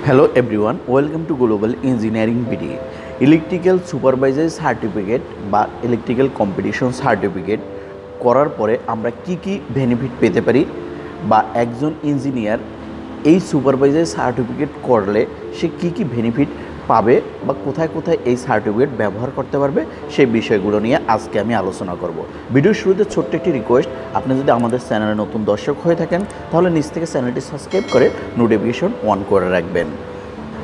Hello everyone, welcome to Global Engineering BD. Electrical supervisor certificate বা electrical competition certificate করার পরে আমরা কি কি বেনিফিট পেতে পারি বা একজন ইঞ্জিনিয়ার এই সুপারভাইজার সার্টিফিকেট করলে সে কি কি বেনিফিট পাবে বা কোথায় কোথায় এই সার্টিফিকেট ব্যবহার করতে পারবে সেই বিষয়গুলো নিয়ে আজকে আমি আলোচনা করব। ভিডিওর শুরুতে ছোট্ট একটি রিকোয়েস্ট, আপনি যদি আমাদের চ্যানেলে নতুন দর্শক হয়ে থাকেন তাহলে নিচ থেকে চ্যানেলটি সাবস্ক্রাইব করে নোটিফিকেশন অন করে রাখবেন।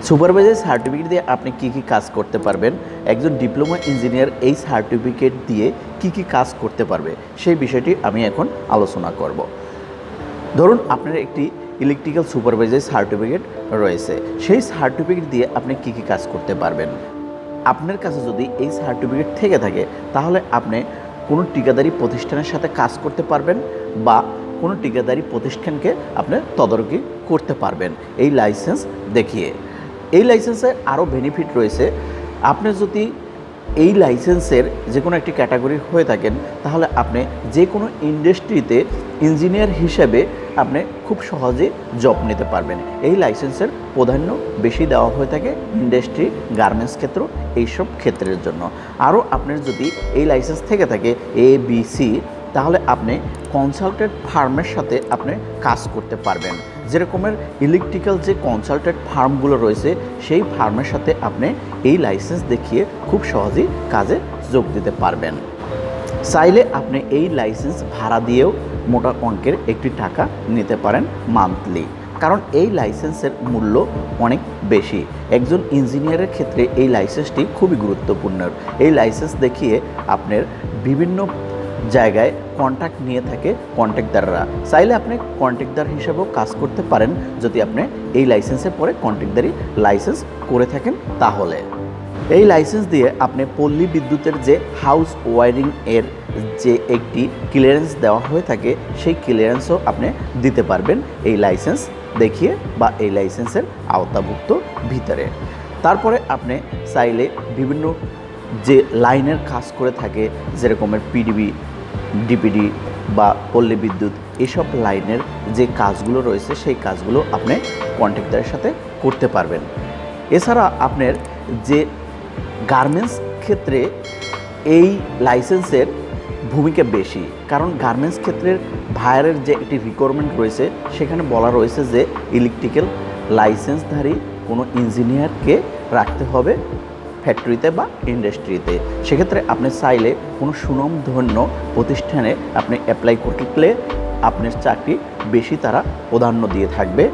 সুপারভাইজার সার্টিফিকেট দিয়ে আপনি কি কি কাজ করতে পারবেন, একজন ডিপ্লোমা ইঞ্জিনিয়ার এই সার্টিফিকেট দিয়ে কি কি কাজ করতে পারবে সেই বিষয়টি আমি এখন আলোচনা করব। ধরুন আপনার একটি ইলেকট্রিক্যাল সুপারভাইজার সার্টিফিকেট রয়েছে, সেই সার্টিফিকেট দিয়ে আপনি কি কি কাজ করতে পারবেন। আপনার কাছে যদি এই সার্টিফিকেট থেকে থাকে তাহলে আপনি কোনো ঠিকাদারি প্রতিষ্ঠানের সাথে কাজ করতে পারবেন বা কোনো ঠিকাদারি প্রতিষ্ঠানকে আপনি তদারকি করতে পারবেন এই লাইসেন্স দেখিয়ে। এই লাইসেন্সের আরও বেনিফিট রয়েছে। আপনি যদি এই লাইসেন্সের যে কোনো একটি ক্যাটাগরির হয়ে থাকেন তাহলে আপনি যে কোনো ইন্ডাস্ট্রিতে ইঞ্জিনিয়ার হিসেবে আপনি খুব সহজে জব নিতে পারবেন। এই লাইসেন্সের প্রাধান্য বেশি দেওয়া হয়ে থাকে ইন্ডাস্ট্রি, গার্মেন্টস ক্ষেত্র, এইসব ক্ষেত্রের জন্য। আরও আপনার যদি এই লাইসেন্স থেকে থাকে ABC তাহলে আপনি কনসালটেন্ট ফার্মের সাথে আপনি কাজ করতে পারবেন। যেরকমের ইলেকট্রিক্যাল যে কনসালটেন্ট ফার্মগুলো রয়েছে সেই ফার্মের সাথে আপনি এই লাইসেন্স দেখিয়ে খুব সহজেই কাজে যোগ দিতে পারবেন। চাইলে আপনি এই লাইসেন্স ভাড়া দিয়েও মোটা অঙ্কের একটি টাকা নিতে পারেন মান্থলি, কারণ এই লাইসেন্সের মূল্য অনেক বেশি। একজন ইঞ্জিনিয়ারের ক্ষেত্রে এই লাইসেন্সটি খুবই গুরুত্বপূর্ণ। এই লাইসেন্স দেখিয়ে আপনার বিভিন্ন জায়গায় কন্ট্রাক্ট নিয়ে থাকে কন্ট্রাক্টদাররা। চাইলে আপনি কন্ট্রাক্টদার হিসেবেও কাজ করতে পারেন যদি আপনি এই লাইসেন্সের পরে কন্ট্রাক্টদারি লাইসেন্স করে থাকেন তাহলে। এই লাইসেন্স দিয়ে আপনি পল্লী বিদ্যুতের যে হাউস ওয়ারিং এর যে একটি ক্লিয়ারেন্স দেওয়া হয়ে থাকে সেই ক্লিয়ারেন্সও আপনি দিতে পারবেন এই লাইসেন্স দেখিয়ে বা এই লাইসেন্সের আওতাভুক্ত ভিতরে। তারপরে আপনি চাইলে বিভিন্ন যে লাইনের কাজ করে থাকে যেরকমের PDB, DPD বা পল্লী বিদ্যুৎ, এসব লাইনের যে কাজগুলো রয়েছে সেই কাজগুলো আপনি কন্ট্রাক্টরের সাথে করতে পারবেন। এছাড়া আপনার যে গার্মেন্টস ক্ষেত্রে এই লাইসেন্সের ভূমিকা বেশি, কারণ গার্মেন্টস ক্ষেত্রের ভায়ারের যে একটি রিকোয়ারমেন্ট রয়েছে সেখানে বলা রয়েছে যে ইলেকট্রিক্যাল লাইসেন্সধারী কোনো ইঞ্জিনিয়ারকে রাখতে হবে ফ্যাক্টরিতে বা ইন্ডাস্ট্রিতে। সেক্ষেত্রে আপনি চাইলে কোনো সুনামধন্য প্রতিষ্ঠানে আপনি অ্যাপ্লাই করলে আপনার চাকরি বেশি তারা প্রাধান্য দিয়ে থাকবে।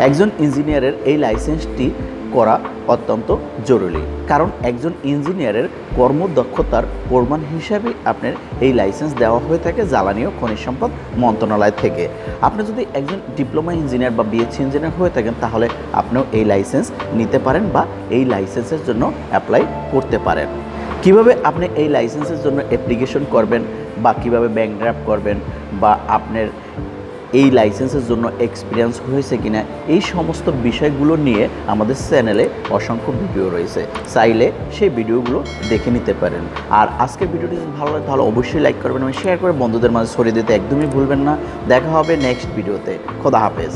একজন ইঞ্জিনিয়ারের এই লাইসেন্সটি করা অত্যন্ত জরুরি, কারণ একজন ইঞ্জিনিয়ারের কর্মদক্ষতার প্রমাণ হিসাবে আপনার এই লাইসেন্স দেওয়া হয়ে থাকে জ্বালানি ও খনিজ সম্পদ মন্ত্রণালয় থেকে। আপনি যদি একজন ডিপ্লোমা ইঞ্জিনিয়ার বা BSc ইঞ্জিনিয়ার হয়ে থাকেন তাহলে আপনিও এই লাইসেন্স নিতে পারেন বা এই লাইসেন্সের জন্য অ্যাপ্লাই করতে পারেন। কিভাবে আপনি এই লাইসেন্সের জন্য অ্যাপ্লিকেশন করবেন বা কিভাবে ব্যাংক ড্রাফট করবেন বা আপনার এই লাইসেন্সের জন্য এক্সপিরিয়েন্স হয়েছে কিনা, এই সমস্ত বিষয়গুলো নিয়ে আমাদের চ্যানেলে অসংখ্য ভিডিও রয়েছে, চাইলে সেই ভিডিওগুলো দেখে নিতে পারেন। আর আজকের ভিডিওটি যদি ভালো লাগে তাহলে অবশ্যই লাইক করবেন এবং শেয়ার করে বন্ধুদের মাঝে ছড়িয়ে দিতে একদমই ভুলবেন না। দেখা হবে নেক্সট ভিডিওতে। খোদা হাফেজ।